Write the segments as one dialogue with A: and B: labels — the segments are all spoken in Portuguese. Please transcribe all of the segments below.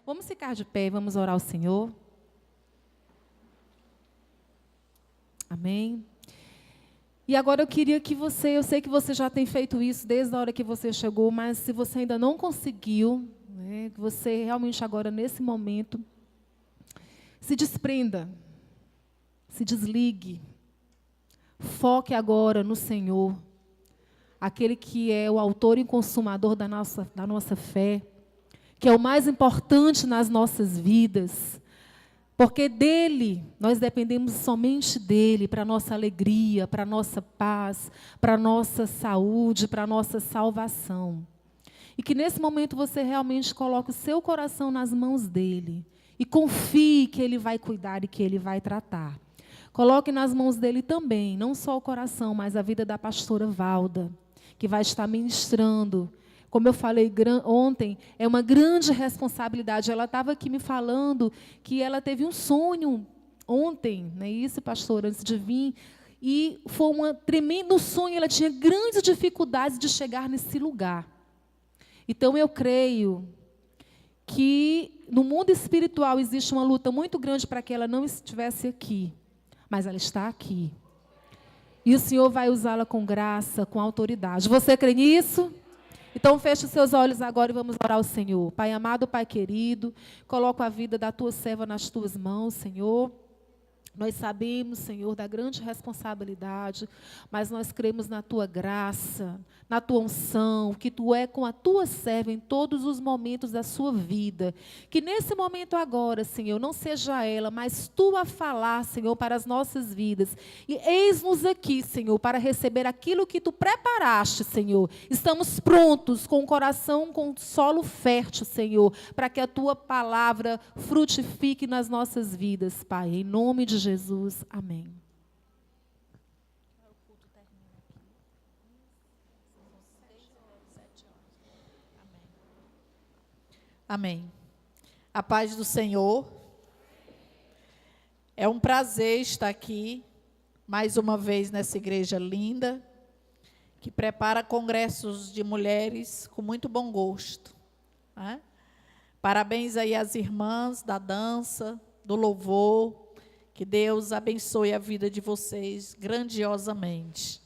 A: Vamos ficar de pé e vamos orar ao Senhor. Amém. E agora eu queria que eu sei que você já tem feito isso desde a hora que você chegou, mas se você ainda não conseguiu, né, que você realmente agora, nesse momento, se desprenda, se desligue, foque agora no Senhor, aquele que é o autor e consumador da nossa fé, que é o mais importante nas nossas vidas, porque dele, nós dependemos somente dele, para a nossa alegria, para a nossa paz, para a nossa saúde, para a nossa salvação. E que nesse momento você realmente coloque o seu coração nas mãos dele, e confie que ele vai cuidar e que ele vai tratar. Coloque nas mãos dele também, não só o coração, mas a vida da pastora Valda, que vai estar ministrando. Como eu falei ontem, é uma grande responsabilidade. Ela estava aqui me falando que ela teve um sonho ontem, não é isso, pastor, antes de vir, e foi um tremendo sonho, ela tinha grandes dificuldades de chegar nesse lugar. Então, eu creio que no mundo espiritual existe uma luta muito grande para que ela não estivesse aqui, mas ela está aqui. E o Senhor vai usá-la com graça, com autoridade. Você crê nisso? Então, feche os seus olhos agora e vamos orar ao Senhor. Pai amado, Pai querido, coloco a vida da tua serva nas tuas mãos, Senhor. Nós sabemos, Senhor, da grande responsabilidade, mas nós cremos na tua graça, na tua unção, que tu é com a tua serva em todos os momentos da sua vida. Que nesse momento agora, Senhor, não seja ela, mas tu a falar, Senhor, para as nossas vidas. E eis-nos aqui, Senhor, para receber aquilo que tu preparaste, Senhor. Estamos prontos, com o coração, com solo fértil, Senhor, para que a tua palavra frutifique nas nossas vidas, Pai. Em nome de Jesus, amém.
B: Amém. A paz do Senhor. É um prazer estar aqui, mais uma vez, nessa igreja linda, que prepara congressos de mulheres com muito bom gosto, né? Parabéns aí às irmãs da dança, do louvor. Que Deus abençoe a vida de vocês grandiosamente.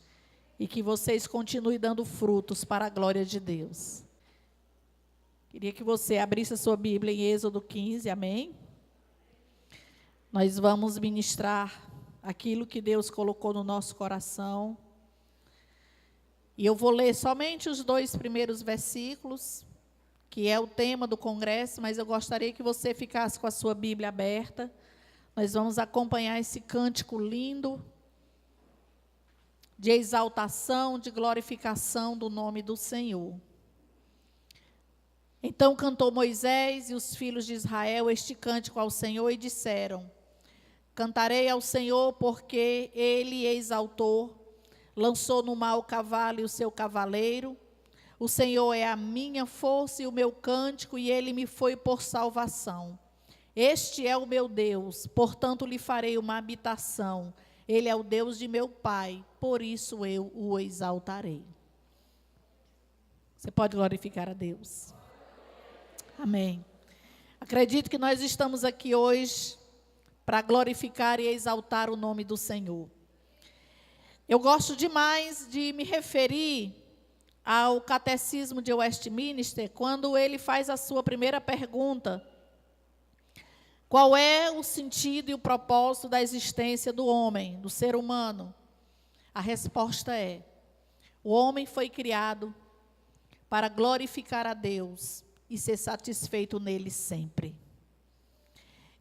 B: E que vocês continuem dando frutos para a glória de Deus. Queria que você abrisse a sua Bíblia em Êxodo 15, amém? Nós vamos ministrar aquilo que Deus colocou no nosso coração. E eu vou ler somente os 2 primeiros versículos, que é o tema do congresso, mas eu gostaria que você ficasse com a sua Bíblia aberta. Nós vamos acompanhar esse cântico lindo de exaltação, de glorificação do nome do Senhor. Então cantou Moisés e os filhos de Israel este cântico ao Senhor e disseram: Cantarei ao Senhor porque Ele exaltou, lançou no mar o cavalo e o seu cavaleiro. O Senhor é a minha força e o meu cântico, e Ele me foi por salvação. Este é o meu Deus, portanto lhe farei uma habitação. Ele é o Deus de meu pai, por isso eu o exaltarei. Você pode glorificar a Deus. Amém. Acredito que nós estamos aqui hoje para glorificar e exaltar o nome do Senhor. Eu gosto demais de me referir ao Catecismo de Westminster, quando ele faz a sua primeira pergunta: qual é o sentido e o propósito da existência do homem, do ser humano? A resposta é: o homem foi criado para glorificar a Deus e ser satisfeito nele sempre.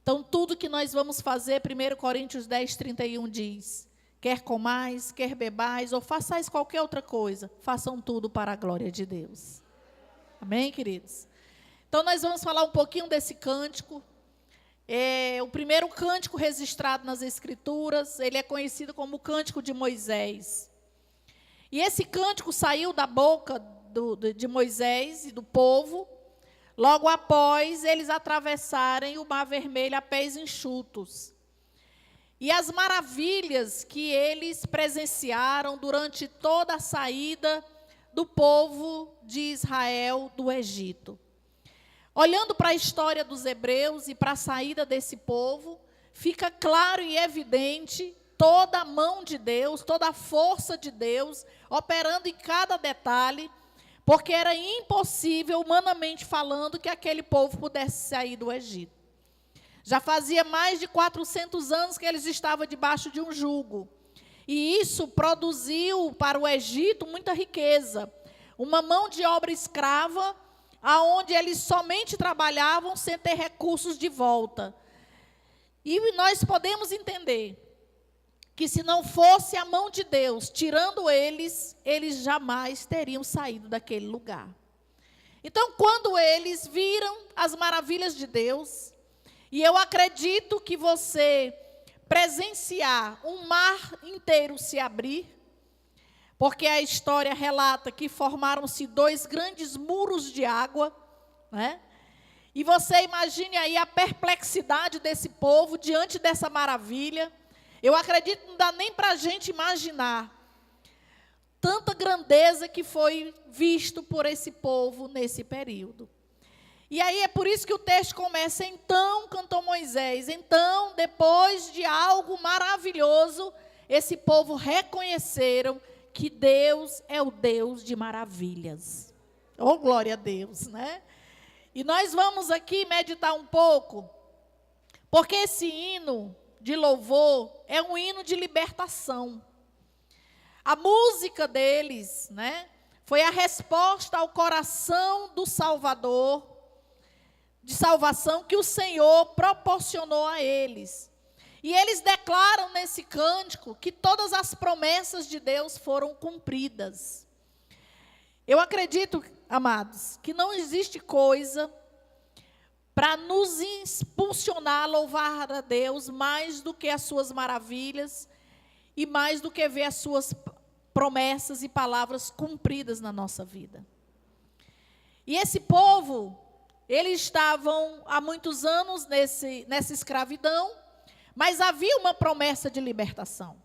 B: Então, tudo que nós vamos fazer, 1 Coríntios 10, 31 diz: quer comais, quer bebais, ou façais qualquer outra coisa, façam tudo para a glória de Deus. Amém, queridos? Então, nós vamos falar um pouquinho desse cântico. O primeiro cântico registrado nas Escrituras, ele é conhecido como o Cântico de Moisés. E esse cântico saiu da boca de Moisés e do povo, logo após eles atravessarem o Mar Vermelho a pés enxutos. E as maravilhas que eles presenciaram durante toda a saída do povo de Israel do Egito. olhando para a história dos hebreus e para a saída desse povo, fica claro e evidente toda a mão de Deus, toda a força de Deus, operando em cada detalhe, porque era impossível, humanamente falando, que aquele povo pudesse sair do Egito. Já fazia mais de 400 anos que eles estavam debaixo de um jugo. E isso produziu para o Egito muita riqueza. Uma mão de obra escrava, aonde eles somente trabalhavam sem ter recursos de volta. E nós podemos entender que se não fosse a mão de Deus tirando eles, eles jamais teriam saído daquele lugar. Então, quando eles viram as maravilhas de Deus, e eu acredito que você presenciar um mar inteiro se abrir, porque a história relata que formaram-se 2 grandes muros de água, né? E você imagine aí a perplexidade desse povo diante dessa maravilha. Eu acredito que não dá nem para a gente imaginar tanta grandeza que foi visto por esse povo nesse período. E aí é por isso que o texto começa: então cantou Moisés. Então, depois de algo maravilhoso, esse povo reconheceram que Deus é o Deus de maravilhas. Oh, glória a Deus, né? E nós vamos aqui meditar um pouco, porque esse hino de louvor é um hino de libertação. A música deles, né, foi a resposta ao coração do Salvador, de salvação que o Senhor proporcionou a eles. E eles declaram nesse cântico que todas as promessas de Deus foram cumpridas. Eu acredito, amados, que não existe coisa para nos impulsionar a louvar a Deus mais do que as suas maravilhas e mais do que ver as suas promessas e palavras cumpridas na nossa vida. E esse povo, eles estavam há muitos anos nessa escravidão, mas havia uma promessa de libertação.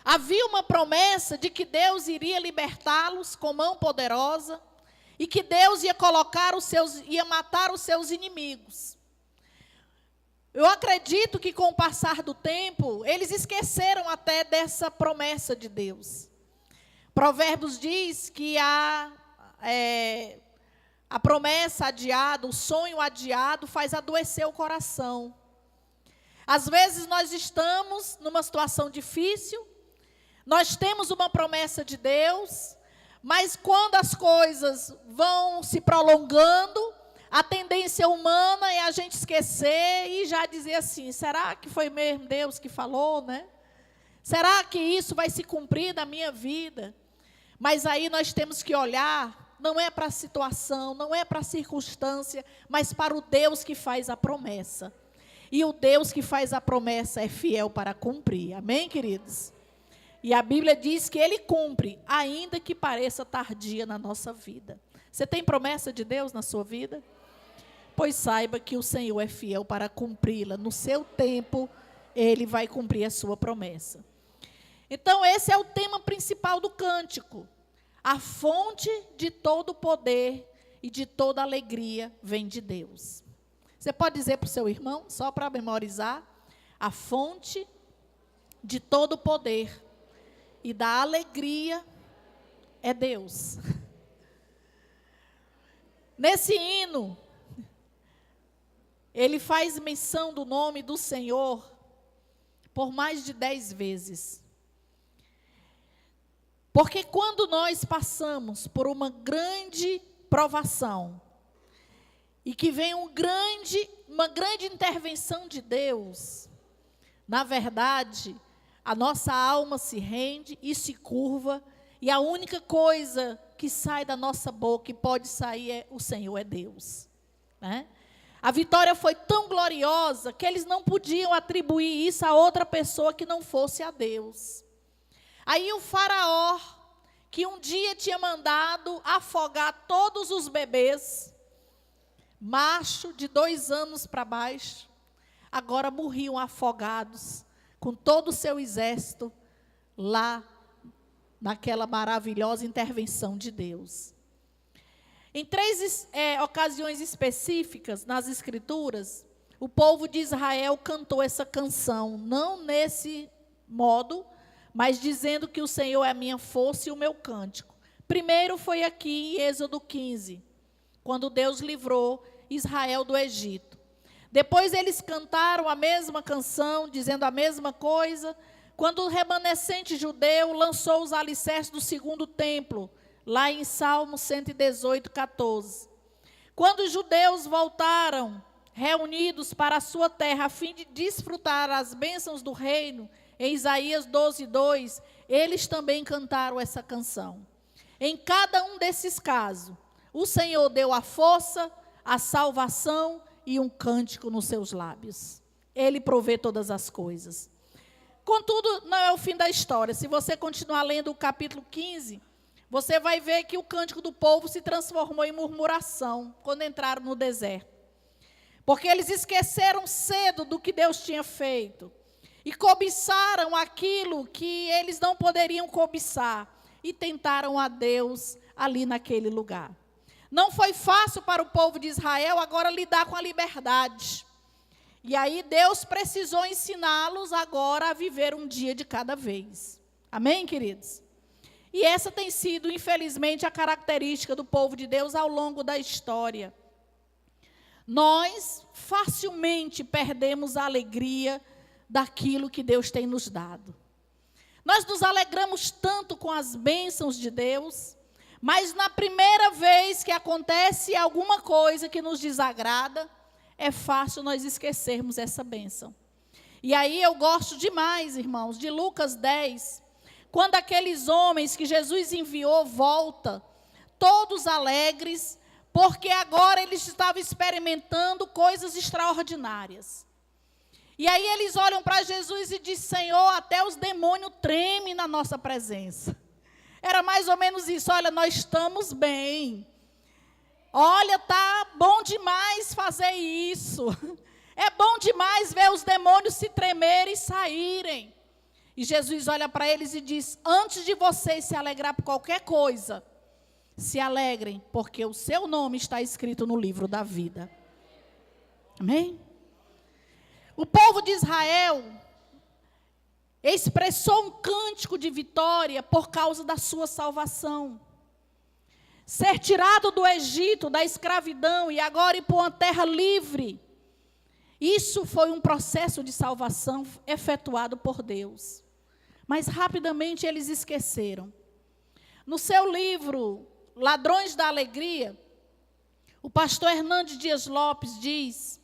B: Havia uma promessa de que Deus iria libertá-los com mão poderosa e que Deus ia matar os seus inimigos. Eu acredito que com o passar do tempo, eles esqueceram até dessa promessa de Deus. Provérbios diz que a promessa adiada, o sonho adiado faz adoecer o coração. Às vezes nós estamos numa situação difícil, nós temos uma promessa de Deus, mas quando as coisas vão se prolongando, a tendência humana é a gente esquecer e já dizer assim: será que foi mesmo Deus que falou, né? Será que isso vai se cumprir na minha vida? Mas aí nós temos que olhar, não é para a situação, não é para a circunstância, mas para o Deus que faz a promessa. E o Deus que faz a promessa é fiel para cumprir. Amém, queridos? E a Bíblia diz que Ele cumpre, ainda que pareça tardia na nossa vida. Você tem promessa de Deus na sua vida? Pois saiba que o Senhor é fiel para cumpri-la. No seu tempo, Ele vai cumprir a sua promessa. Então, esse é o tema principal do cântico. A fonte de todo poder e de toda alegria vem de Deus. Você pode dizer para o seu irmão, só para memorizar: a fonte de todo poder e da alegria é Deus. Nesse hino, ele faz menção do nome do Senhor por mais de 10 vezes. Porque quando nós passamos por uma grande provação, e que vem uma grande intervenção de Deus, na verdade, a nossa alma se rende e se curva, e a única coisa que sai da nossa boca e pode sair o Senhor é Deus, né? A vitória foi tão gloriosa que eles não podiam atribuir isso a outra pessoa que não fosse a Deus. Aí o faraó, que um dia tinha mandado afogar todos os bebês, macho de 2 anos para baixo, agora morriam afogados, com todo o seu exército, lá naquela maravilhosa intervenção de Deus. Em três ocasiões específicas nas Escrituras, o povo de Israel cantou essa canção, não nesse modo, mas dizendo que o Senhor é a minha força e o meu cântico. Primeiro foi aqui em Êxodo 15, quando Deus livrou Israel do Egito. Depois eles cantaram a mesma canção, dizendo a mesma coisa, quando o remanescente judeu lançou os alicerces do segundo templo, lá em Salmo 118, 14. Quando os judeus voltaram, reunidos para a sua terra, a fim de desfrutar as bênçãos do reino, em Isaías 12, 2, eles também cantaram essa canção. Em cada um desses casos, o Senhor deu a força, a salvação e um cântico nos seus lábios. Ele provê todas as coisas. Contudo, não é o fim da história. Se você continuar lendo o capítulo 15, você vai ver que o cântico do povo se transformou em murmuração quando entraram no deserto. Porque eles esqueceram cedo do que Deus tinha feito. E cobiçaram aquilo que eles não poderiam cobiçar. E tentaram a Deus ali naquele lugar. Não foi fácil para o povo de Israel agora lidar com a liberdade. E aí Deus precisou ensiná-los agora a viver um dia de cada vez. Amém, queridos? E essa tem sido, infelizmente, a característica do povo de Deus ao longo da história. Nós facilmente perdemos a alegria daquilo que Deus tem nos dado. Nós nos alegramos tanto com as bênçãos de Deus, mas na primeira vez que acontece alguma coisa que nos desagrada, é fácil nós esquecermos essa bênção. E aí eu gosto demais, irmãos, de Lucas 10, quando aqueles homens que Jesus enviou voltam, todos alegres, porque agora eles estavam experimentando coisas extraordinárias. E aí eles olham para Jesus e dizem: Senhor, até os demônios tremem na nossa presença. Era mais ou menos isso: olha, nós estamos bem. Olha, tá bom demais fazer isso. É bom demais ver os demônios se tremerem e saírem. E Jesus olha para eles e diz: antes de vocês se alegrar por qualquer coisa, se alegrem, porque o seu nome está escrito no livro da vida. Amém? O povo de Israel expressou um cântico de vitória por causa da sua salvação. Ser tirado do Egito, da escravidão, e agora ir para uma terra livre. Isso foi um processo de salvação efetuado por Deus. Mas rapidamente eles esqueceram. No seu livro, Ladrões da Alegria, o pastor Hernandes Dias Lopes diz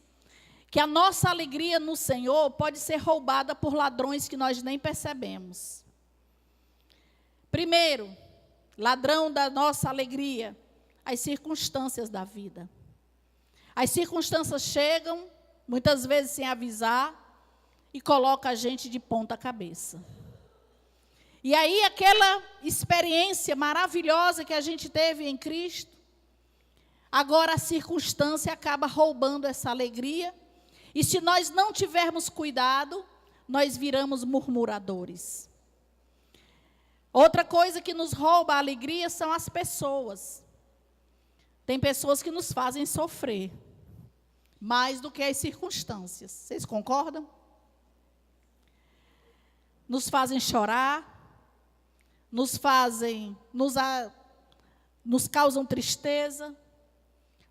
B: que a nossa alegria no Senhor pode ser roubada por ladrões que nós nem percebemos. Primeiro, ladrão da nossa alegria, as circunstâncias da vida. As circunstâncias chegam, muitas vezes sem avisar, e coloca a gente de ponta cabeça. E aí aquela experiência maravilhosa que a gente teve em Cristo, agora a circunstância acaba roubando essa alegria, e se nós não tivermos cuidado, nós viramos murmuradores. Outra coisa que nos rouba a alegria são as pessoas. Tem pessoas que nos fazem sofrer, mais do que as circunstâncias. Vocês concordam? Nos fazem chorar, nos causam tristeza,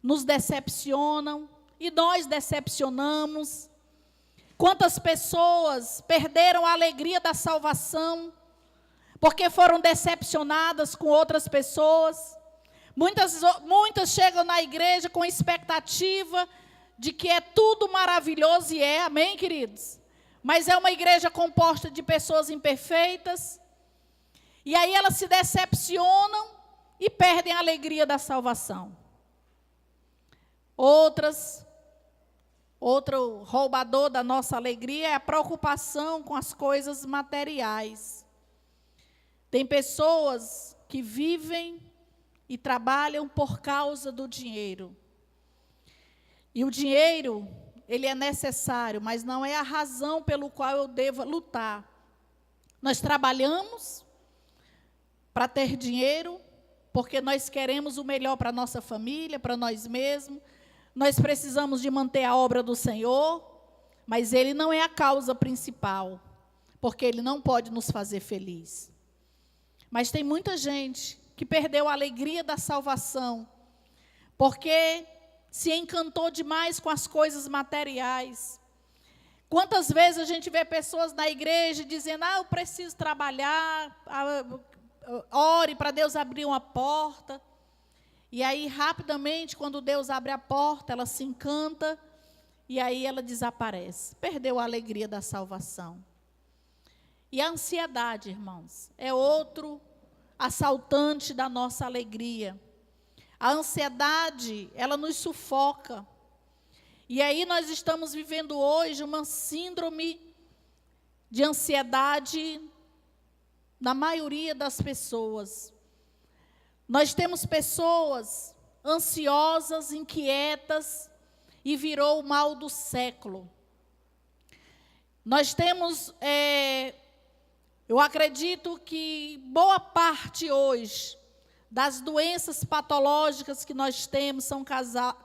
B: nos decepcionam, e nós decepcionamos. Quantas pessoas perderam a alegria da salvação, porque foram decepcionadas com outras pessoas. Muitas chegam na igreja com expectativa de que é tudo maravilhoso, e é, amém, queridos? Mas é uma igreja composta de pessoas imperfeitas, e aí elas se decepcionam e perdem a alegria da salvação. Outro roubador da nossa alegria é a preocupação com as coisas materiais. Tem pessoas que vivem e trabalham por causa do dinheiro. E o dinheiro, ele é necessário, mas não é a razão pelo qual eu devo lutar. Nós trabalhamos para ter dinheiro, porque nós queremos o melhor para a nossa família, para nós mesmos. Nós precisamos de manter a obra do Senhor, mas Ele não é a causa principal, porque Ele não pode nos fazer feliz. Mas tem muita gente que perdeu a alegria da salvação, porque se encantou demais com as coisas materiais. Quantas vezes a gente vê pessoas na igreja dizendo, eu preciso trabalhar, ore para Deus abrir uma porta. E aí, rapidamente, quando Deus abre a porta, ela se encanta, e aí ela desaparece. Perdeu a alegria da salvação. E a ansiedade, irmãos, é outro assaltante da nossa alegria. A ansiedade, ela nos sufoca. E aí nós estamos vivendo hoje uma síndrome de ansiedade na maioria das pessoas. Nós temos pessoas ansiosas, inquietas, e virou o mal do século. Nós temos, eu acredito que boa parte hoje das doenças patológicas que nós temos são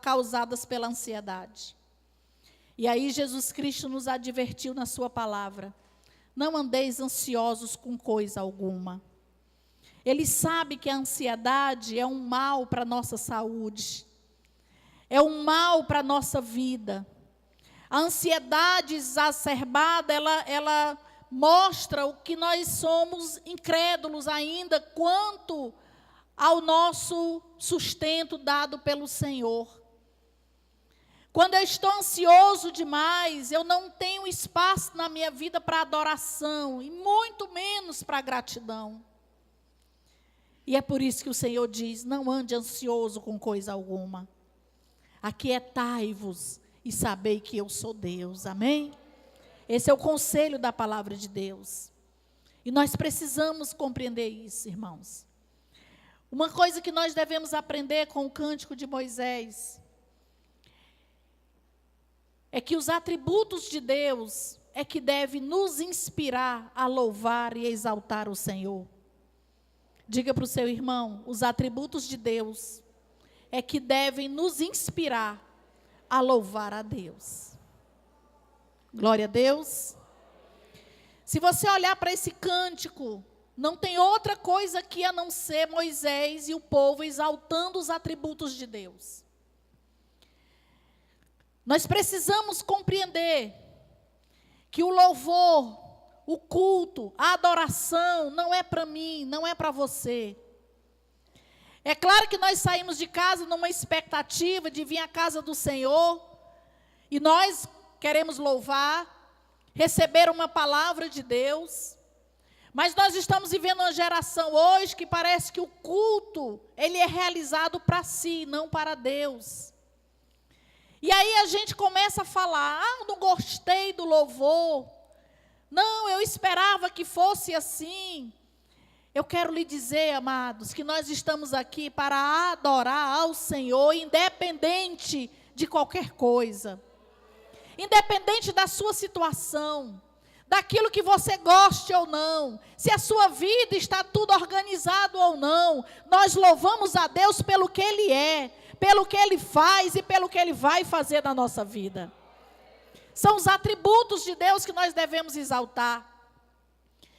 B: causadas pela ansiedade. E aí Jesus Cristo nos advertiu na sua palavra: não andeis ansiosos com coisa alguma. Ele sabe que a ansiedade é um mal para a nossa saúde, é um mal para a nossa vida. A ansiedade exacerbada, ela mostra o que nós somos incrédulos ainda quanto ao nosso sustento dado pelo Senhor. Quando eu estou ansioso demais, eu não tenho espaço na minha vida para adoração, e muito menos para gratidão. E é por isso que o Senhor diz: não ande ansioso com coisa alguma. Aquietai-vos e sabei que eu sou Deus. Amém? Esse é o conselho da palavra de Deus. E nós precisamos compreender isso, irmãos. Uma coisa que nós devemos aprender com o cântico de Moisés é que os atributos de Deus é que devem nos inspirar a louvar e exaltar o Senhor. Diga para o seu irmão: os atributos de Deus é que devem nos inspirar a louvar a Deus. Glória a Deus. Se você olhar para esse cântico, não tem outra coisa aqui a não ser Moisés e o povo exaltando os atributos de Deus. Nós precisamos compreender que o louvor, o culto, a adoração não é para mim, não é para você. É claro que nós saímos de casa numa expectativa de vir à casa do Senhor, e nós queremos louvar, receber uma palavra de Deus, mas nós estamos vivendo uma geração hoje que parece que o culto, ele é realizado para si, não para Deus. E aí a gente começa a falar: eu não gostei do louvor, não, eu esperava que fosse assim. Eu quero lhe dizer, amados, que nós estamos aqui para adorar ao Senhor, independente de qualquer coisa. Independente da sua situação, daquilo que você goste ou não, se a sua vida está tudo organizado ou não, nós louvamos a Deus pelo que Ele é, pelo que Ele faz e pelo que Ele vai fazer na nossa vida. São os atributos de Deus que nós devemos exaltar.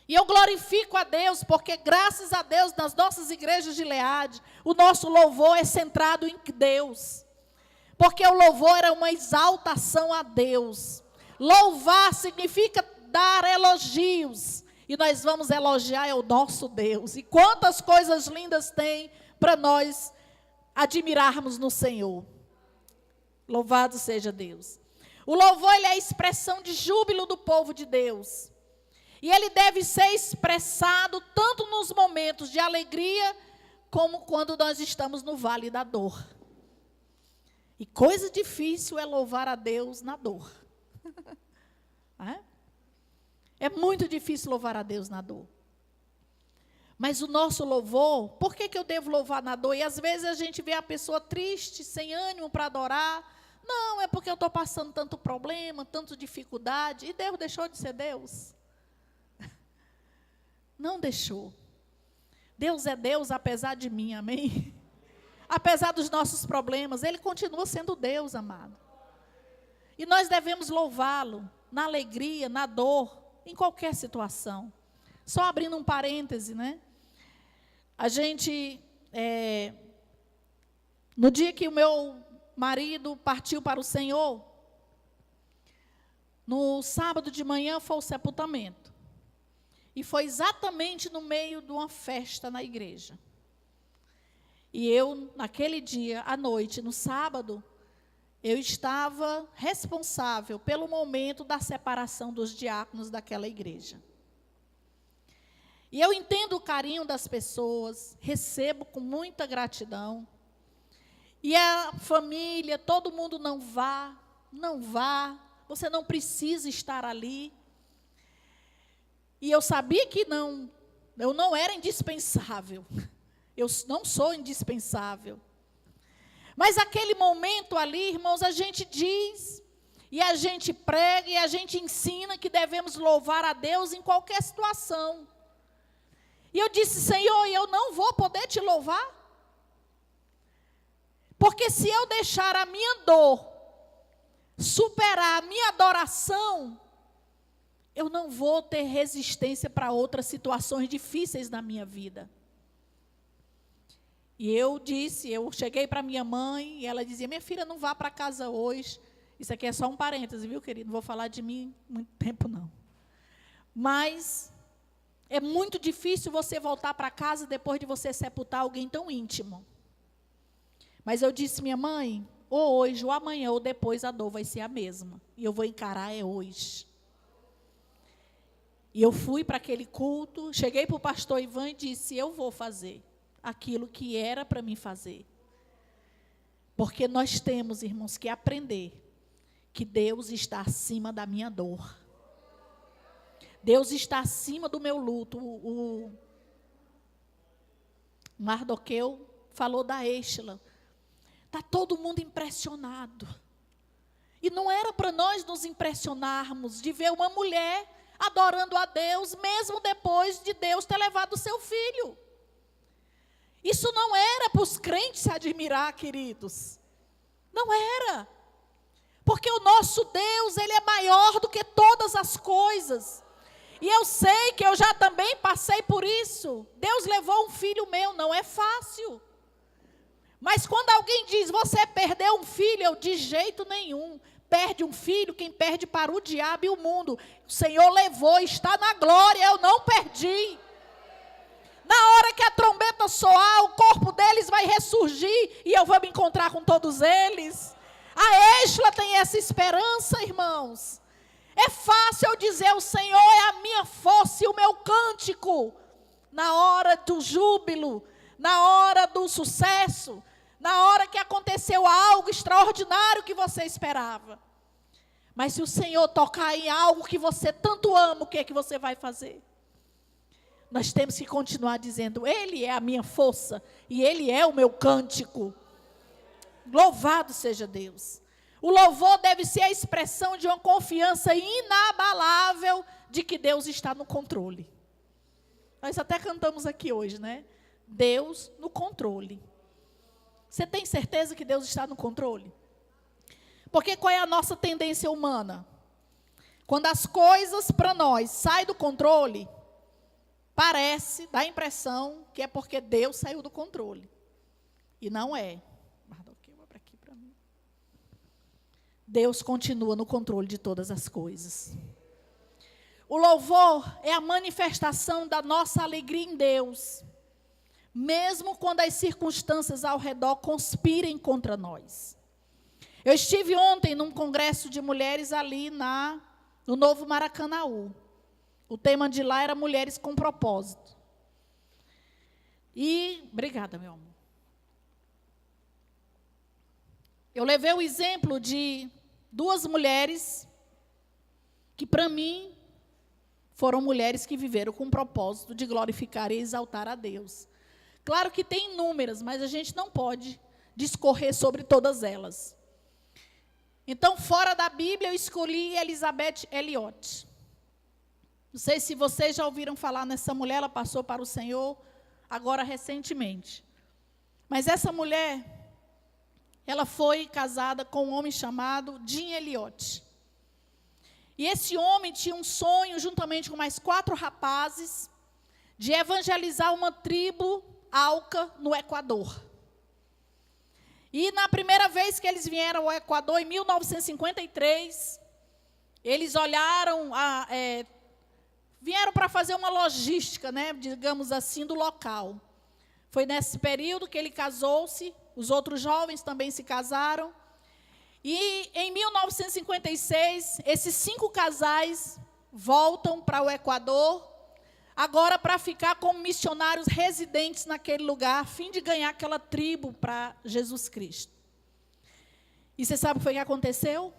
B: E eu glorifico a Deus, porque graças a Deus, nas nossas igrejas de Leade, o nosso louvor é centrado em Deus. Porque o louvor era uma exaltação a Deus. Louvar significa dar elogios. E nós vamos elogiar o nosso Deus. E quantas coisas lindas tem para nós admirarmos no Senhor. Louvado seja Deus. O louvor, ele é a expressão de júbilo do povo de Deus. E ele deve ser expressado tanto nos momentos de alegria, como quando nós estamos no vale da dor. E coisa difícil é louvar a Deus na dor. É muito difícil louvar a Deus na dor. Mas o nosso louvor, por que eu devo louvar na dor? E às vezes a gente vê a pessoa triste, sem ânimo para adorar. Não, é porque eu estou passando tanto problema, tanta dificuldade. E Deus deixou de ser Deus? Não deixou. Deus é Deus apesar de mim, amém? Apesar dos nossos problemas, Ele continua sendo Deus, amado. E nós devemos louvá-lo na alegria, na dor, em qualquer situação. Só abrindo um parêntese, né? A gente, no dia que o meu marido partiu para o Senhor, no sábado de manhã foi o sepultamento. E foi exatamente no meio de uma festa na igreja. E eu, naquele dia, à noite, no sábado, eu estava responsável pelo momento da separação dos diáconos daquela igreja. E eu entendo o carinho das pessoas, recebo com muita gratidão. E a família, todo mundo não vá, você não precisa estar ali. E eu sabia que eu não era indispensável. Eu não sou indispensável. Mas aquele momento ali, irmãos, a gente diz, e a gente prega, e a gente ensina que devemos louvar a Deus em qualquer situação. E eu disse, Senhor, eu não vou poder te louvar. Porque se eu deixar a minha dor superar a minha adoração, eu não vou ter resistência para outras situações difíceis na minha vida. E eu cheguei para minha mãe, e ela dizia, minha filha, não vá para casa hoje. Isso aqui é só um parêntese, viu, querido? Não vou falar de mim muito tempo, não. Mas é muito difícil você voltar para casa depois de você sepultar alguém tão íntimo. Mas eu disse, minha mãe, ou hoje, ou amanhã, ou depois, a dor vai ser a mesma. E eu vou encarar hoje. E eu fui para aquele culto, cheguei para o pastor Ivan e disse, eu vou fazer aquilo que era para mim fazer. Porque nós temos, irmãos, que aprender que Deus está acima da minha dor. Deus está acima do meu luto. O Mardoqueu falou da Êxila. Está todo mundo impressionado. E não era para nós nos impressionarmos de ver uma mulher adorando a Deus, mesmo depois de Deus ter levado o seu filho. Isso não era para os crentes se admirar, queridos. Não era. Porque o nosso Deus, Ele é maior do que todas as coisas. E eu sei que eu já também passei por isso. Deus levou um filho meu, não é fácil. Mas quando alguém diz, você perdeu um filho, eu de jeito nenhum. Perde um filho, quem perde para o diabo e o mundo. O Senhor levou, está na glória, eu não perdi. Na hora que a trombeta soar, o corpo deles vai ressurgir e eu vou me encontrar com todos eles. A Êxila tem essa esperança, irmãos. É fácil eu dizer, o Senhor é a minha força e o meu cântico. Na hora do júbilo, na hora do sucesso, na hora que aconteceu algo extraordinário que você esperava. Mas se o Senhor tocar em algo que você tanto ama, o que é que você vai fazer? Nós temos que continuar dizendo, Ele é a minha força e Ele é o meu cântico. Louvado seja Deus. O louvor deve ser a expressão de uma confiança inabalável de que Deus está no controle. Nós até cantamos aqui hoje, né? Deus no controle. Você tem certeza que Deus está no controle? Porque qual é a nossa tendência humana? Quando as coisas para nós saem do controle, dá a impressão que é porque Deus saiu do controle. E não é. Deus continua no controle de todas as coisas. O louvor é a manifestação da nossa alegria em Deus, mesmo quando as circunstâncias ao redor conspirem contra nós. Eu estive ontem num congresso de mulheres ali no Novo Maracanaú. O tema de lá era Mulheres com Propósito. Obrigada, meu amor. Eu levei o exemplo de duas mulheres que, para mim, foram mulheres que viveram com o propósito de glorificar e exaltar a Deus. Claro que tem inúmeras, mas a gente não pode discorrer sobre todas elas. Então, fora da Bíblia, eu escolhi Elizabeth Elliot. Não sei se vocês já ouviram falar nessa mulher, ela passou para o Senhor agora recentemente. Mas essa mulher, ela foi casada com um homem chamado Jim Elliot. E esse homem tinha um sonho, juntamente com mais 4 rapazes, de evangelizar uma tribo Auca no Equador. E na primeira vez que eles vieram ao Equador, em 1953, eles vieram para fazer uma logística, né, digamos assim, do local. Foi nesse período que ele casou-se, os outros jovens também se casaram. E em 1956, esses 5 casais voltam para o Equador, agora para ficar como missionários residentes naquele lugar, a fim de ganhar aquela tribo para Jesus Cristo. E você sabe o que foi que aconteceu?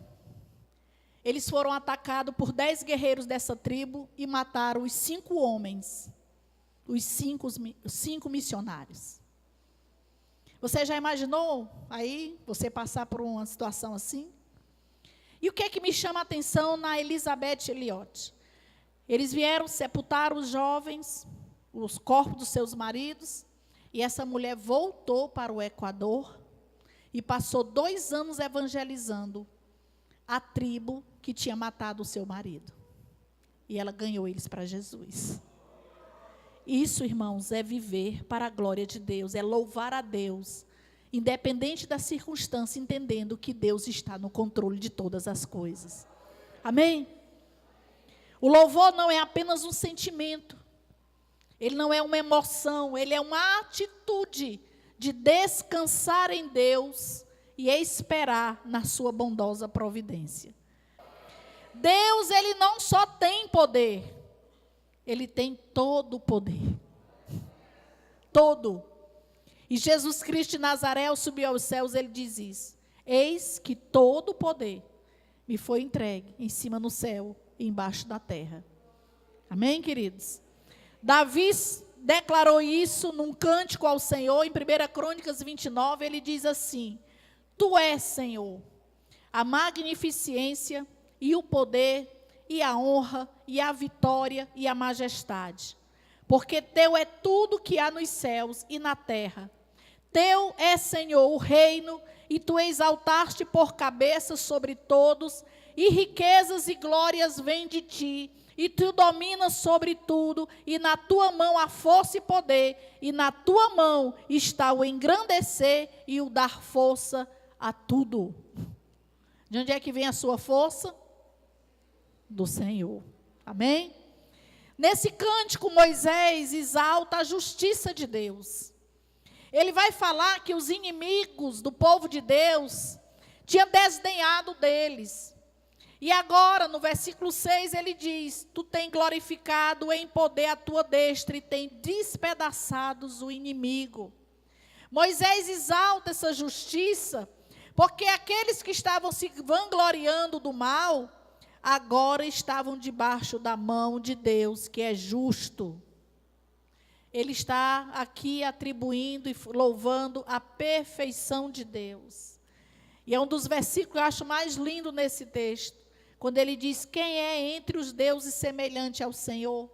B: Eles foram atacados por 10 guerreiros dessa tribo e mataram os 5 homens, os 5 missionários. Você já imaginou aí, você passar por uma situação assim? E o que é que me chama a atenção na Elizabeth Elliot? Eles vieram sepultar os jovens, os corpos dos seus maridos, e essa mulher voltou para o Equador e passou 2 anos evangelizando a tribo que tinha matado o seu marido. E ela ganhou eles para Jesus. Isso, irmãos, é viver para a glória de Deus, é louvar a Deus, independente da circunstância, entendendo que Deus está no controle de todas as coisas. Amém? O louvor não é apenas um sentimento, ele não é uma emoção, ele é uma atitude de descansar em Deus e esperar na sua bondosa providência. Deus, ele não só tem poder, ele tem todo o poder. Todo. E Jesus Cristo de Nazaré, ao subir aos céus, ele diz isso: eis que todo o poder me foi entregue, em cima no céu e embaixo da terra. Amém, queridos? Davi declarou isso num cântico ao Senhor, em 1 Crônicas 29, ele diz assim: Tu és, Senhor, a magnificência e o poder e a honra e a vitória e a majestade. Porque teu é tudo que há nos céus e na terra. Teu é, Senhor, o reino, e tu exaltaste por cabeça sobre todos, e riquezas e glórias vêm de ti, e tu dominas sobre tudo, e na tua mão há força e poder, e na tua mão está o engrandecer e o dar força a tudo. De onde é que vem a sua força? Do Senhor. Amém? Nesse cântico, Moisés exalta a justiça de Deus. Ele vai falar que os inimigos do povo de Deus tinham desdenhado deles. E agora, no versículo 6, ele diz: Tu tem glorificado em poder a tua destra e tem despedaçados o inimigo. Moisés exalta essa justiça, porque aqueles que estavam se vangloriando do mal, agora estavam debaixo da mão de Deus, que é justo. Ele está aqui atribuindo e louvando a perfeição de Deus. E é um dos versículos que eu acho mais lindo nesse texto, quando ele diz: quem é entre os deuses semelhante ao Senhor?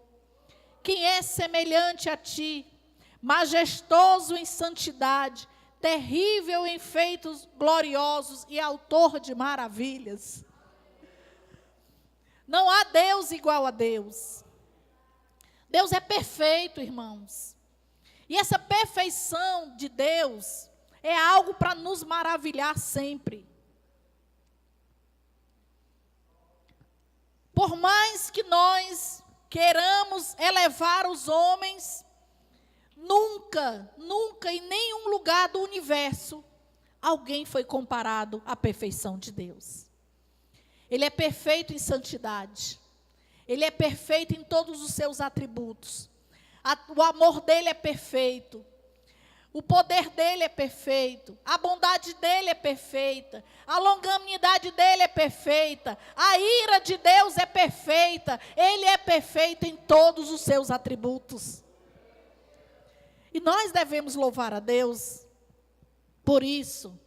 B: Quem é semelhante a ti? Majestoso em santidade, terrível em feitos gloriosos e autor de maravilhas. Não há Deus igual a Deus. Deus é perfeito, irmãos. E essa perfeição de Deus é algo para nos maravilhar sempre. Por mais que nós queiramos elevar os homens, nunca, nunca, em nenhum lugar do universo, alguém foi comparado à perfeição de Deus. Ele é perfeito em santidade. Ele é perfeito em todos os seus atributos. O amor dele é perfeito. O poder dele é perfeito. A bondade dele é perfeita. A longanimidade dele é perfeita. A ira de Deus é perfeita. Ele é perfeito em todos os seus atributos. E nós devemos louvar a Deus por isso.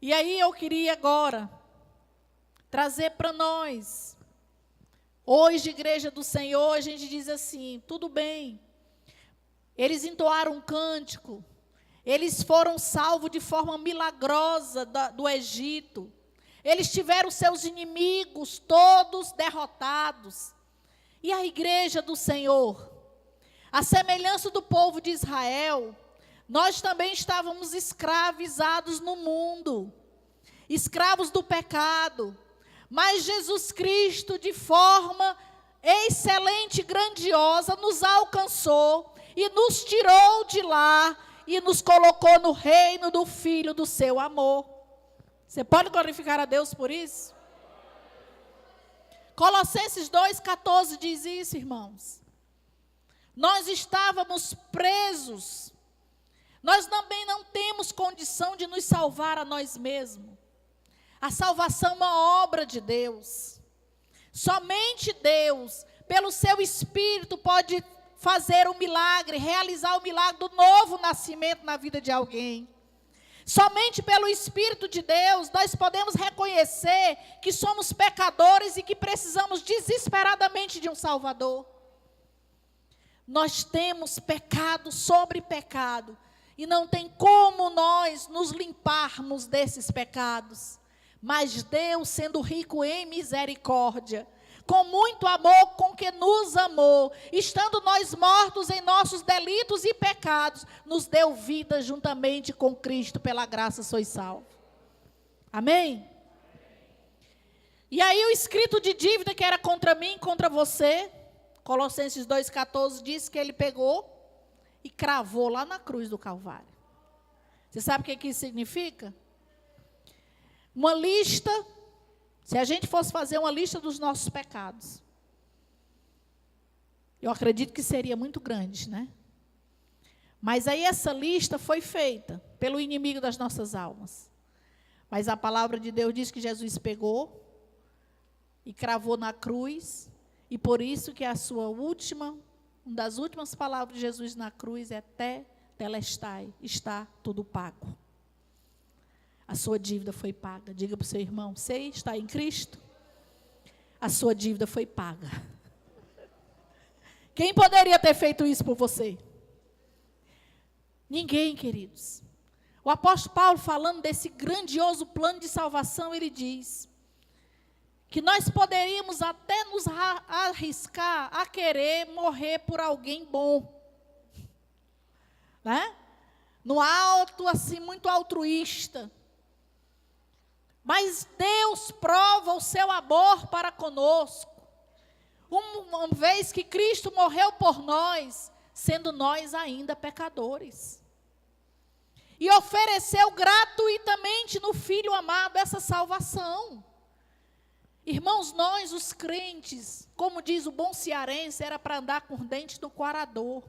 B: E aí eu queria agora trazer para nós, hoje, Igreja do Senhor, a gente diz assim: tudo bem, Eles entoaram um cântico. Eles foram salvos de forma milagrosa do Egito. Eles tiveram seus inimigos todos derrotados. E a igreja do Senhor, a semelhança do povo de Israel, nós também estávamos escravizados no mundo, escravos do pecado. Mas Jesus Cristo, de forma excelente e grandiosa, nos alcançou e nos tirou de lá e nos colocou no reino do Filho do seu amor. Você pode glorificar a Deus por isso? Colossenses 2,14 diz isso, irmãos. Nós estávamos presos. Nós também não temos condição de nos salvar a nós mesmos. A salvação é uma obra de Deus. Somente Deus, pelo seu Espírito, pode fazer um milagre, realizar o milagre do novo nascimento na vida de alguém. Somente pelo Espírito de Deus nós podemos reconhecer que somos pecadores e que precisamos desesperadamente de um Salvador. Nós temos pecado sobre pecado e não tem como nós nos limparmos desses pecados. Mas Deus, sendo rico em misericórdia, com muito amor com que nos amou, estando nós mortos em nossos delitos e pecados, nos deu vida juntamente com Cristo, pela graça sois salvos. Amém? E aí o escrito de dívida que era contra mim e contra você, Colossenses 2,14 diz que ele pegou e cravou lá na cruz do Calvário. Você sabe o que isso significa? Uma lista. Se a gente fosse fazer uma lista dos nossos pecados, eu acredito que seria muito grande, né? Mas aí essa lista foi feita pelo inimigo das nossas almas. Mas a palavra de Deus diz que Jesus pegou e cravou na cruz, e por isso que uma das últimas palavras de Jesus na cruz é tetelestai, está tudo pago. A sua dívida foi paga. Diga para o seu irmão, você está em Cristo? A sua dívida foi paga. Quem poderia ter feito isso por você? Ninguém, queridos. O apóstolo Paulo, falando desse grandioso plano de salvação, ele diz que nós poderíamos até nos arriscar a querer morrer por alguém bom. Né? No alto, assim, muito altruísta. Mas Deus prova o seu amor para conosco. Uma vez que Cristo morreu por nós, sendo nós ainda pecadores. E ofereceu gratuitamente no Filho amado essa salvação. Irmãos, nós os crentes, como diz o bom cearense, era para andar com dentes no corador.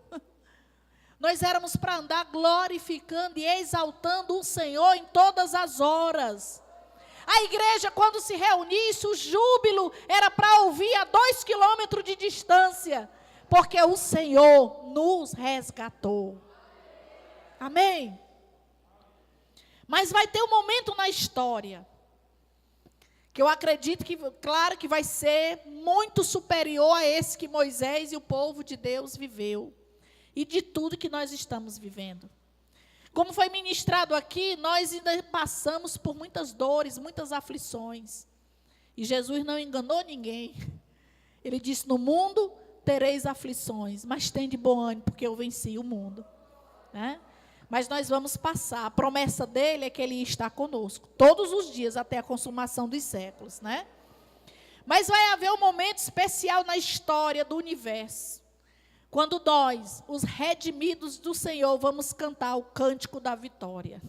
B: Nós éramos para andar glorificando e exaltando o Senhor em todas as horas. A igreja, quando se reunisse, o júbilo era para ouvir a 2 quilômetros de distância, porque o Senhor nos resgatou. Amém? Mas vai ter um momento na história, que eu acredito que, claro, que vai ser muito superior a esse que Moisés e o povo de Deus viveu, e de tudo que nós estamos vivendo. Como foi ministrado aqui, nós ainda passamos por muitas dores, muitas aflições. E Jesus não enganou ninguém. Ele disse, no mundo tereis aflições, mas tende bom ânimo, porque eu venci o mundo. Né? Mas nós vamos passar. A promessa dele é que ele está conosco, todos os dias, até a consumação dos séculos. Né? Mas vai haver um momento especial na história do universo, quando nós, os redimidos do Senhor, vamos cantar o cântico da vitória.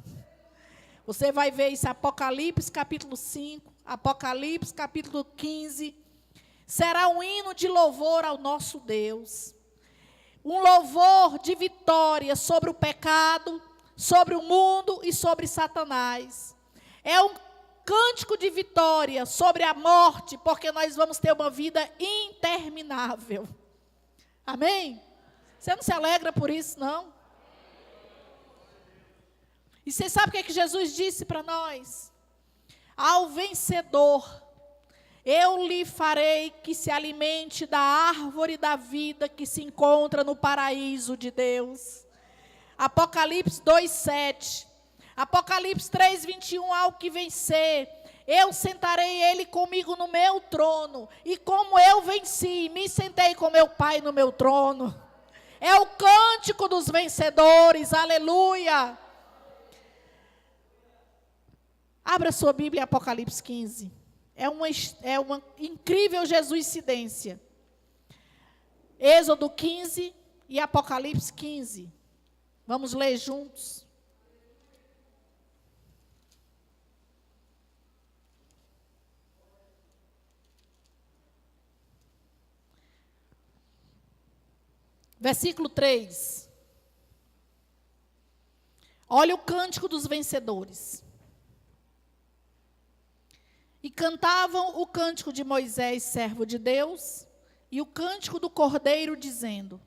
B: Você vai ver isso, Apocalipse capítulo 5, Apocalipse capítulo 15. Será um hino de louvor ao nosso Deus. Um louvor de vitória sobre o pecado, sobre o mundo e sobre Satanás. É um cântico de vitória sobre a morte, porque nós vamos ter uma vida interminável. Amém? Você não se alegra por isso, não? E você sabe o que Jesus disse para nós? Ao vencedor, Eu lhe farei que se alimente da árvore da vida que se encontra no paraíso de Deus. Apocalipse 2:7. Apocalipse 3:21, ao que vencer, eu sentarei ele comigo no meu trono, e como eu venci, me sentei com meu Pai no meu trono. É o cântico dos vencedores, aleluia. Abra sua Bíblia em Apocalipse 15. É uma incrível jesuicidência. Êxodo 15 e Apocalipse 15. Vamos ler juntos. Versículo 3. Olha o cântico dos vencedores. E cantavam o cântico de Moisés, servo de Deus, e o cântico do Cordeiro, dizendo: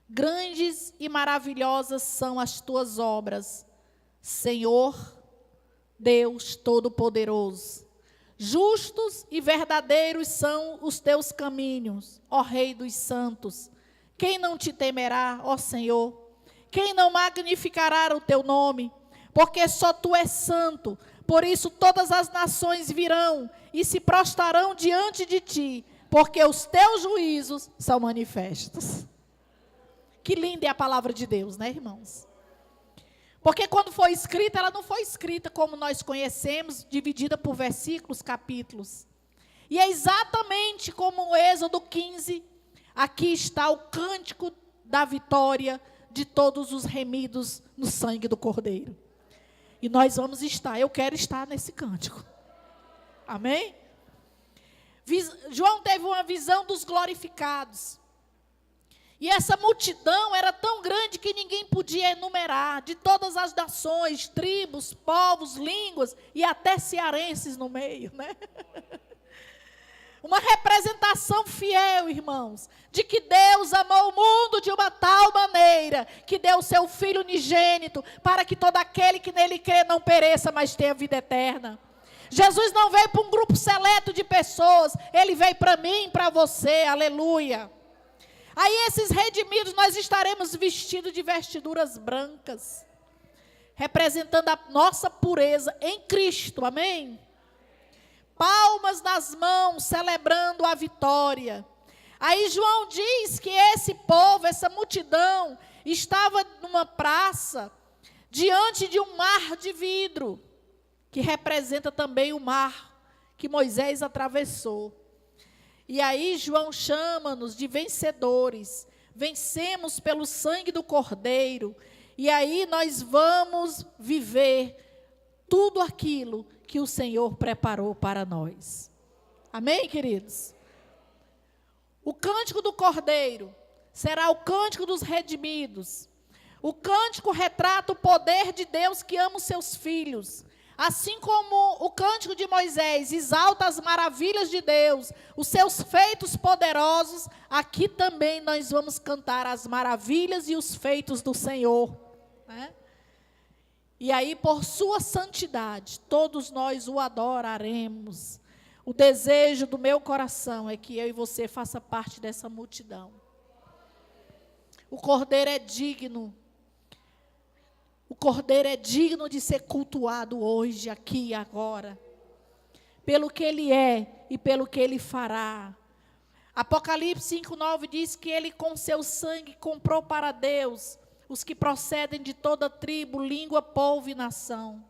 B: grandes e maravilhosas são as tuas obras, Senhor, Deus Todo-Poderoso. Justos e verdadeiros são os teus caminhos, ó Rei dos santos. Quem não te temerá, ó Senhor? Quem não magnificará o teu nome? Porque só tu és santo. Por isso todas as nações virão e se prostrarão diante de ti, porque os teus juízos são manifestos. Que linda é a palavra de Deus, né, irmãos? Porque quando foi escrita, ela não foi escrita como nós conhecemos, dividida por versículos, capítulos. E é exatamente como o Êxodo 15, aqui está o cântico da vitória de todos os remidos no sangue do Cordeiro. E nós vamos estar, eu quero estar nesse cântico. Amém? João teve uma visão dos glorificados. E essa multidão era tão grande que ninguém podia enumerar, de todas as nações, tribos, povos, línguas e até cearenses no meio, né? Uma representação fiel, irmãos, de que Deus amou o mundo de uma tal maneira, que deu o seu Filho unigênito, para que todo aquele que nele crê não pereça, mas tenha vida eterna. Jesus não veio para um grupo seleto de pessoas, Ele veio para mim e para você, aleluia. Aí esses redimidos, nós estaremos vestidos de vestiduras brancas, representando a nossa pureza em Cristo, amém? Palmas nas mãos, celebrando a vitória. Aí João diz que esse povo, essa multidão, estava numa praça, diante de um mar de vidro, que representa também o mar que Moisés atravessou. E aí João chama-nos de vencedores. Vencemos pelo sangue do Cordeiro. E aí nós vamos viver tudo aquilo que o Senhor preparou para nós. Amém, queridos? O cântico do Cordeiro será o cântico dos redimidos. O cântico retrata o poder de Deus que ama os seus filhos. Assim como o cântico de Moisés exalta as maravilhas de Deus, os seus feitos poderosos, aqui também nós vamos cantar as maravilhas e os feitos do Senhor, né? E aí, por sua santidade, todos nós o adoraremos. O desejo do meu coração é que eu e você faça parte dessa multidão. O Cordeiro é digno. O Cordeiro é digno de ser cultuado hoje, aqui e agora. Pelo que Ele é e pelo que Ele fará. Apocalipse 5:9 diz que Ele com seu sangue comprou para Deus os que procedem de toda tribo, língua, povo e nação.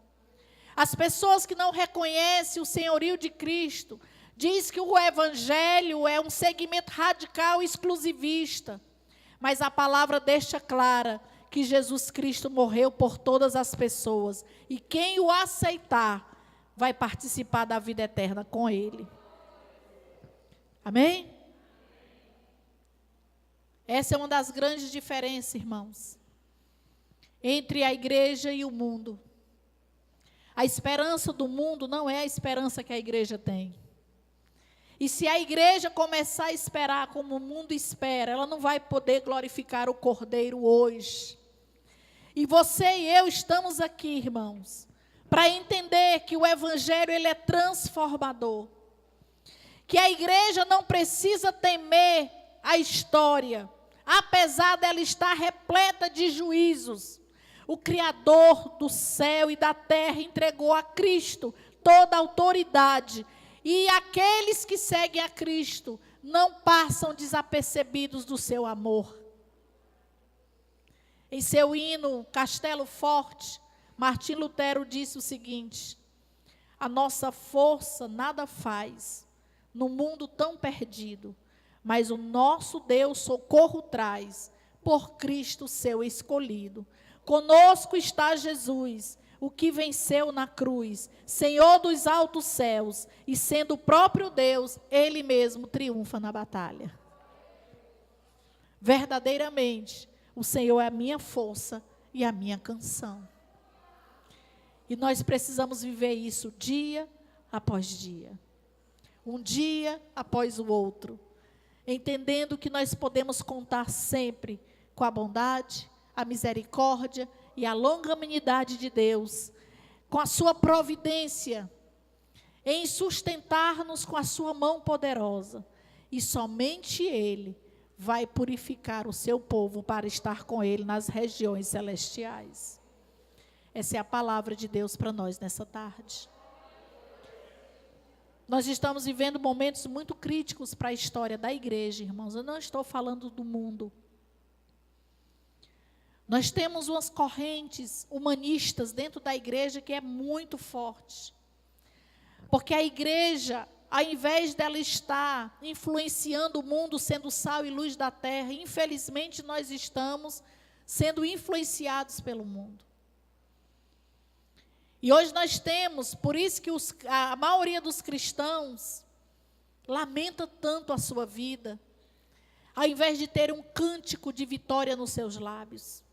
B: As pessoas que não reconhecem o senhorio de Cristo, diz que o evangelho é um segmento radical e exclusivista. Mas a palavra deixa clara que Jesus Cristo morreu por todas as pessoas. E quem o aceitar, vai participar da vida eterna com Ele. Amém? Essa é uma das grandes diferenças, irmãos, entre a igreja e o mundo. A esperança do mundo não é a esperança que a igreja tem. E se a igreja começar a esperar como o mundo espera, ela não vai poder glorificar o Cordeiro hoje. E você e eu estamos aqui, irmãos, para entender que o evangelho ele é transformador. que a igreja não precisa temer a história, apesar dela estar repleta de juízos. O Criador do céu e da terra entregou a Cristo toda a autoridade. E aqueles que seguem a Cristo não passam desapercebidos do seu amor. Em seu hino, Castelo Forte, Martim Lutero disse o seguinte: a nossa força nada faz no mundo tão perdido, mas o nosso Deus socorro traz, por Cristo seu escolhido. Conosco está Jesus, o que venceu na cruz, Senhor dos altos céus, e sendo o próprio Deus, Ele mesmo triunfa na batalha. Verdadeiramente, o Senhor é a minha força e a minha canção. E nós precisamos viver isso dia após dia. Um dia após o outro. Entendendo que nós podemos contar sempre com a bondade, a misericórdia e a longanimidade de Deus. Com a sua providência. Em sustentar-nos com a sua mão poderosa. E somente Ele vai purificar o seu povo para estar com Ele nas regiões celestiais. Essa é a palavra de Deus para nós nessa tarde. Nós estamos vivendo momentos muito críticos para a história da igreja, irmãos. Eu não estou falando do mundo. Nós temos umas correntes humanistas dentro da igreja que é muito forte. Porque a igreja, ao invés dela estar influenciando o mundo, sendo sal e luz da terra, infelizmente nós estamos sendo influenciados pelo mundo. E hoje nós temos, por isso que a maioria dos cristãos lamenta tanto a sua vida, ao invés de ter um cântico de vitória nos seus lábios.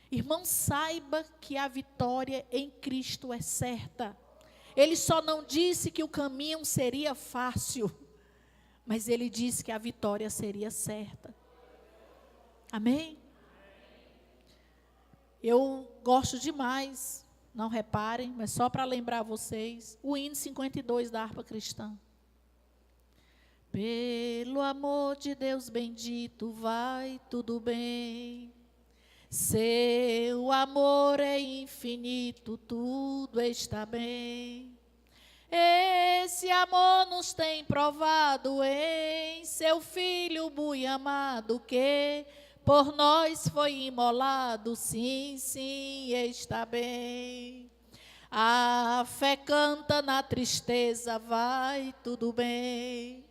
B: Irmão, saiba que a vitória em Cristo é certa. Ele só não disse que o caminho seria fácil, mas ele disse que a vitória seria certa. Amém? Eu gosto demais, não reparem, mas só para lembrar vocês, o hino 52 da harpa cristã. Pelo amor de Deus bendito, vai tudo bem. Seu amor é infinito, tudo está bem. Esse amor nos tem provado em seu Filho muito amado, que por nós foi imolado, sim, sim, está bem. A fé canta na tristeza, vai tudo bem.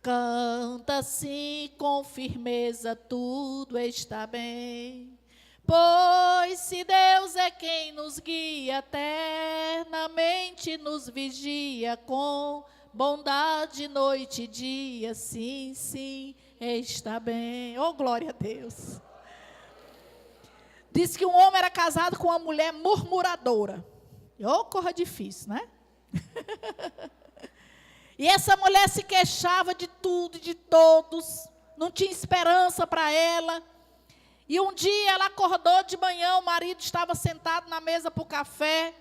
B: Canta sim com firmeza, tudo está bem. Pois se Deus é quem nos guia, eternamente nos vigia, com bondade noite e dia, sim, sim, está bem. Oh, glória a Deus. Diz que um homem era casado com uma mulher murmuradora. Oh, corra difícil, né? E essa mulher se queixava de tudo e de todos, não tinha esperança para ela. E um dia ela acordou de manhã, o marido estava sentado na mesa para o café,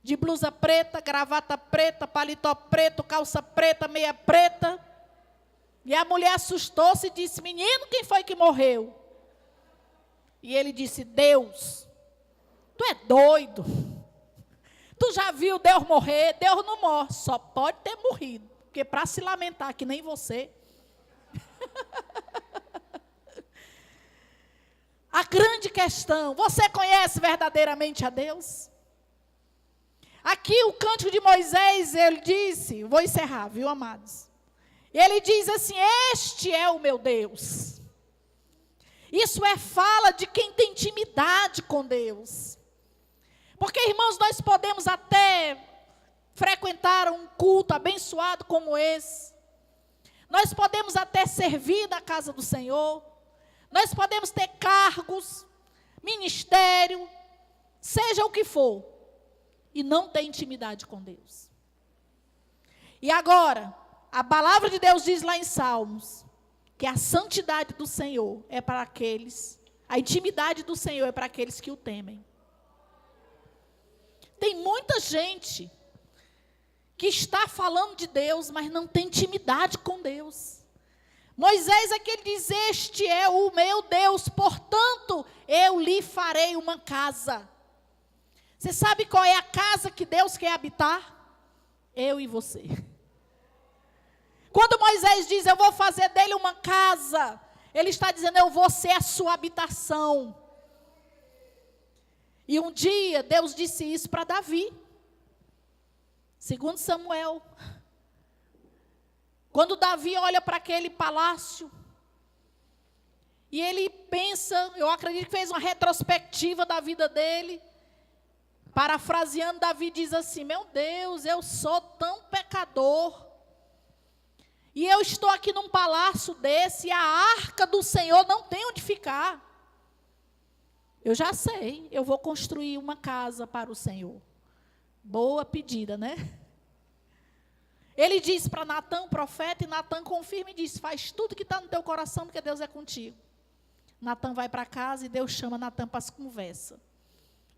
B: de blusa preta, gravata preta, paletó preto, calça preta, meia preta. E a mulher assustou-se e disse: menino, quem foi que morreu? E ele disse: Deus. Tu é doido? Tu já viu Deus morrer? Deus não morre, só pode ter morrido, porque para se lamentar que nem você. A grande questão, você conhece verdadeiramente a Deus? Aqui o cântico de Moisés, ele disse, vou encerrar, viu, amados? Ele diz assim: este é o meu Deus. Isso é fala de quem tem intimidade com Deus. Porque, irmãos, nós podemos até frequentar um culto abençoado como esse. Nós podemos até servir na casa do Senhor. Nós podemos ter cargos, ministério, seja o que for, e não ter intimidade com Deus. E agora, a palavra de Deus diz lá em Salmos, que a santidade do Senhor é para aqueles, a intimidade do Senhor é para aqueles que o temem. Tem muita gente que está falando de Deus, mas não tem intimidade com Deus. Moisés é que ele diz: este é o meu Deus, portanto, eu lhe farei uma casa. Você sabe qual é a casa que Deus quer habitar? Eu e você. Quando Moisés diz: eu vou fazer dele uma casa, ele está dizendo: eu vou ser a sua habitação. E um dia Deus disse isso para Davi. Segundo Samuel. Quando Davi olha para aquele palácio, e ele pensa, eu acredito que fez uma retrospectiva da vida dele, parafraseando, Davi diz assim: meu Deus, eu sou tão pecador, e eu estou aqui num palácio desse, e a arca do Senhor não tem onde ficar. Eu já sei, eu vou construir uma casa para o Senhor. Boa pedida, né? Ele diz para Natã, o profeta, e Natã confirma e diz: faz tudo que está no teu coração, porque Deus é contigo. Natã vai para casa e Deus chama Natã para as conversas.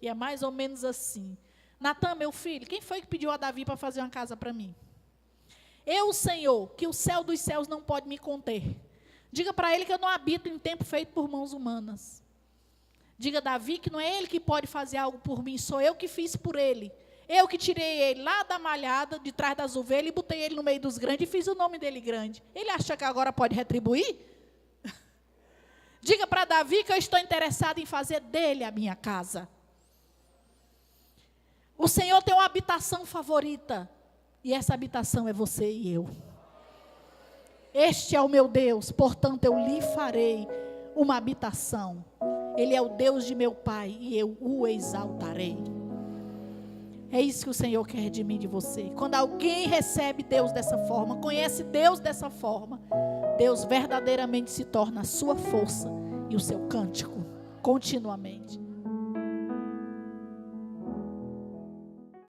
B: E é mais ou menos assim: Natã, meu filho, quem foi que pediu a Davi para fazer uma casa para mim? Eu, Senhor, que o céu dos céus não pode me conter. Diga para ele que eu não habito em templo feito por mãos humanas. Diga a Davi que não é ele que pode fazer algo por mim, sou eu que fiz por ele. Eu que tirei ele lá da malhada, de trás das ovelhas, e botei ele no meio dos grandes, e fiz o nome dele grande. Ele acha que agora pode retribuir? Diga para Davi que eu estou interessado em fazer dele a minha casa. O Senhor tem uma habitação favorita, e essa habitação é você e eu. Este é o meu Deus, portanto eu lhe farei uma habitação. Ele é o Deus de meu pai, e eu o exaltarei. É isso que o Senhor quer de mim e de você. Quando alguém recebe Deus dessa forma, conhece Deus dessa forma, Deus verdadeiramente se torna a sua força e o seu cântico, continuamente.